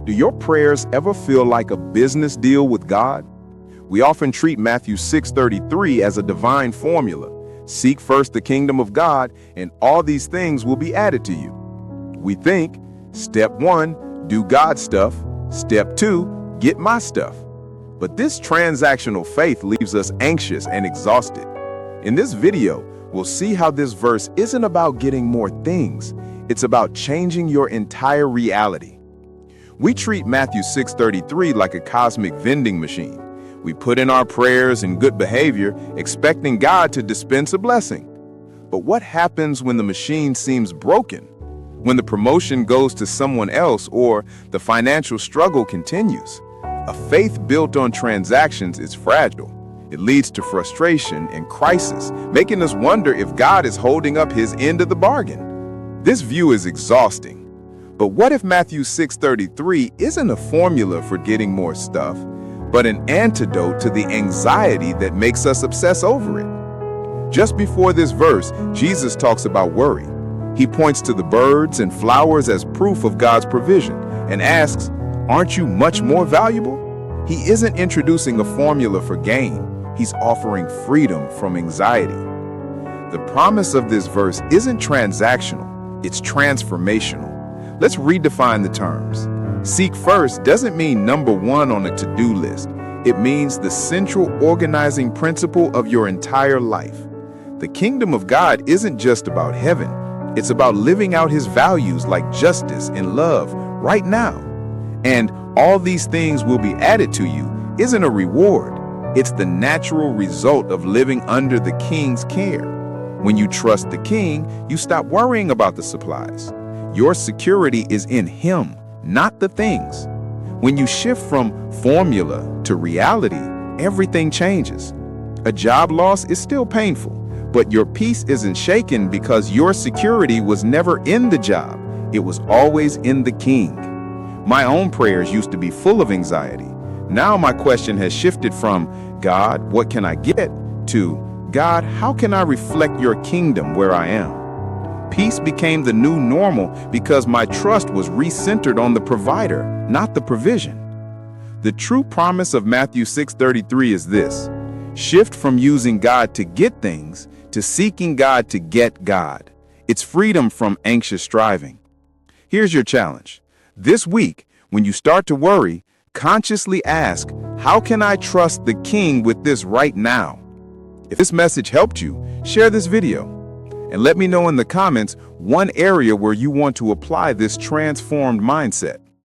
Do your prayers ever feel like a business deal with God? We often treat Matthew 6:33 as a divine formula. Seek first the kingdom of God, and all these things will be added to you. We think, step 1, do God stuff. Step 2, get my stuff. But this transactional faith leaves us anxious and exhausted. In this video, we'll see how this verse isn't about getting more things. It's about changing your entire reality. We treat Matthew 6:33 like a cosmic vending machine. We put in our prayers and good behavior, expecting God to dispense a blessing. But what happens when the machine seems broken? When the promotion goes to someone else or the financial struggle continues? A faith built on transactions is fragile. It leads to frustration and crisis, making us wonder if God is holding up his end of the bargain. This view is exhausting. But what if Matthew 6:33 isn't a formula for getting more stuff, but an antidote to the anxiety that makes us obsess over it? Just before this verse, Jesus talks about worry. He points to the birds and flowers as proof of God's provision and asks, "Aren't you much more valuable?" He isn't introducing a formula for gain. He's offering freedom from anxiety. The promise of this verse isn't transactional, it's transformational. Let's redefine the terms. Seek first doesn't mean number one on a to-do list. It means the central organizing principle of your entire life. The kingdom of God isn't just about heaven. It's about living out his values like justice and love right now. And all these things will be added to you isn't a reward. It's the natural result of living under the king's care. When you trust the king, you stop worrying about the supplies. Your security is in him, not the things. When you shift from formula to reality, everything changes. A job loss is still painful, but your peace isn't shaken because your security was never in the job. It was always in the king. My own prayers used to be full of anxiety. Now my question has shifted from, "God, what can I get?" to, "God, how can I reflect your kingdom where I am?" Peace became the new normal because my trust was recentered on the provider, not the provision. The true promise of Matthew 6:33 is this: shift from using God to get things to seeking God to get God. It's freedom from anxious striving. Here's your challenge. This week, when you start to worry, consciously ask, how can I trust the King with this right now? If this message helped you, share this video. And let me know in the comments one area where you want to apply this transformed mindset.